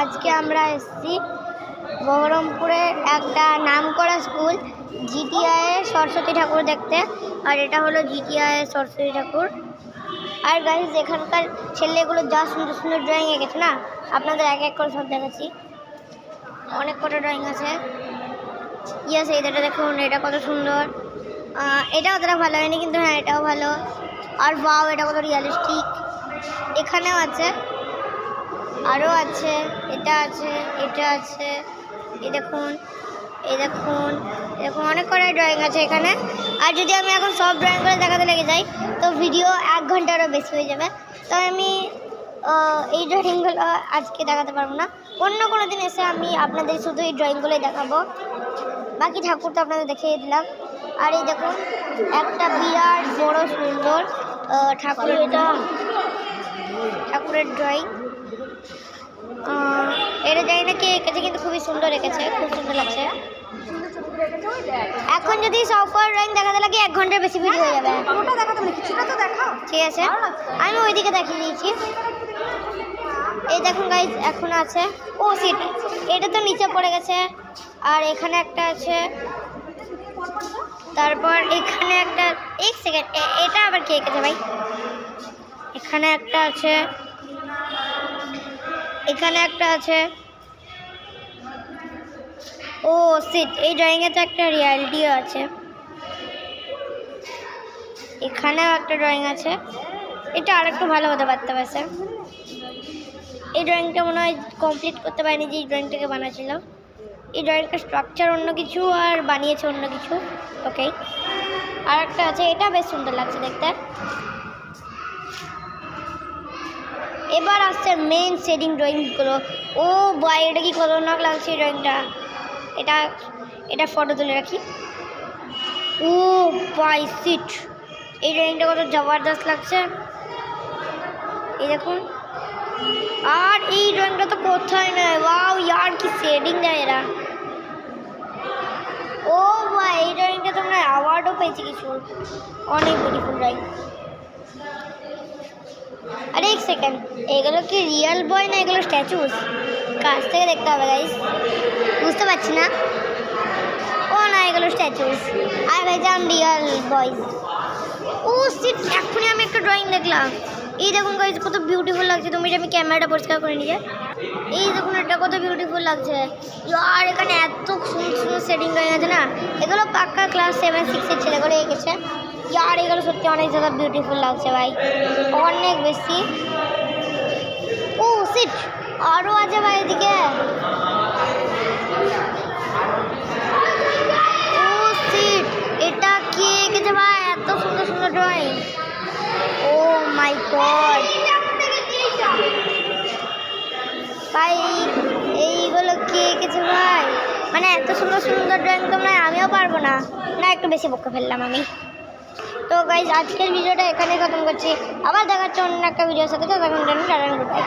আজকে আমরা এসেছি বহরমপুরের একটা নামকরা স্কুল জিটিআই সরস্বতী ঠাকুর দেখতে। আর এটা হলো জিটিআই সরস্বতী ঠাকুর। আর গাইজ এখানকার ছেলেগুলো যা সুন্দর সুন্দর ড্রয়িং এঁকেছে না, আপনাদের এক এক করে সব দেখাচ্ছি। অনেক কটা ড্রয়িং আছে। ইয়েস, এইটা দেখুন, এটা কত সুন্দর। এটা অতটা ভালো হয়নি, কিন্তু হ্যাঁ এটাও ভালো। আর বাও, এটা কত রিয়ালিস্টিক। এখানেও আছে, আরও আছে, এটা আছে, এটা আছে। এই দেখুন, এই দেখুন, এরকম অনেক কটাই ড্রয়িং আছে এখানে। আর যদি আমি এখন সব ড্রয়িং করে দেখাতে লেগে যাই তো ভিডিও 1 ঘন্টারও বেশি হয়ে যাবে। তো আমি এই ড্রয়িংগুলো আজকে দেখাতে পারবো না। অন্য কোনো দিন এসে আমি আপনাদের শুধু এই ড্রয়িংগুলোই দেখাবো। বাকি ঠাকুর তো আপনাদের দেখিয়ে দিলাম। আর এই দেখুন, একটা বিরাট বড় সুন্দর ঠাকুরের, এটা ঠাকুরের ড্রয়িং। এটা জানি না কে এঁকেছে, কিন্তু খুবই সুন্দর এঁকেছে, খুব সুন্দর লাগছে। এখন যদি সব ড্রয়িং দেখাতে লাগে 1 ঘন্টার বেশি ভিডিও হয়ে যাবে। ঠিক আছে, আমি ওইদিকে দেখিয়ে দিয়েছি। এই দেখুন গাইজ, এখন আছে। ও সিট, এটা তো নিচে পড়ে গেছে। আর এখানে একটা আছে, তারপর এখানে একটা, 1 সেকেন্ড, এটা আবার কে এঁকেছে ভাই? এখানে একটা আছে, এখানে একটা আছে। ও সিট, এই ড্রয়িংয়ে তো একটা রিয়ালিটিও আছে। এখানেও একটা ড্রয়িং আছে। এটা আর একটু ভালো হতে পারতে পারছে। এই ড্রয়িংটা মনে হয় কমপ্লিট করতে পারিনি, যে এই ড্রয়িংটাকে বানাচ্ছিল। এই ড্রয়িংটা স্ট্রাকচার অন্য কিছু আর বানিয়েছে অন্য কিছু। ওকে, আর একটা আছে, এটা বেশ সুন্দর লাগছে দেখতে। এবার আসছে মেন শেডিং ড্রয়িংগুলো। ও ভাই, এটা কি খতরনাক লাগছে এই ড্রয়িংটা। এটা ফটো তুলে রাখি। ও ভাই সিট, এই ড্রয়িংটা কত জবরদস্ত লাগছে, এই দেখুন। আর এই ড্রয়িংটা তো কোথায় নয়, ওয়াও ইয়ার, কি শেডিং দেয় এরা। ও ভাই, এই ড্রয়িংটা তোমরা অ্যাওয়ার্ডও পেয়েছে কিছু। অনেক বিউটিফুল ড্রয়িং। আরে 1 সেকেন্ড, এগুলো কি রিয়েল বয় না এগুলো স্ট্যাচুস? কাছ থেকে দেখতে হবে গাইস, বুঝতে পারছি না। ও না, এগুলো স্ট্যাচুস। আর ভেজাম রিয়েল বয়েজ। ও সিট, এখনই আমি একটা ড্রয়িং দেখলাম। এই দেখুন গাইস, কত বিউটিফুল লাগছে। তুমি আমি ক্যামেরাটা পরিষ্কার করে নিয়ে, এই দেখুন এটা কত বিউটিফুল লাগছে। আর এখানে এত সুন্দর সুন্দর সেটিং ড্রয়িং আছে না, এগুলো পাক্কা ক্লাস 7-6 এর ছেলেগুলো এঁকেছে। আর এগুলো সত্যি অনেক ज़्यादा বিউটিফুল লাগছে ভাই, অনেক বেশি। ও সিট, আরও আছে ভাই এদিকে। ও সিট, এটা কি এঁকেছে ভাই? এত সুন্দর সুন্দর ড্রয়িং। ও মাই গড ভাই, এইগুলো কি এঁকেছে ভাই? মানে এত সুন্দর সুন্দর ড্রয়িং তো মানে আমিও পারবো না। না, একটু বেশি বকে ফেললাম আমি। তো গাইজ, আজকের ভিডিওটা এখানে খতম করছি। আবার দেখাচ্ছি অন্য একটা ভিডিওর সাথে। তো তখন টাটা, গুড বাই।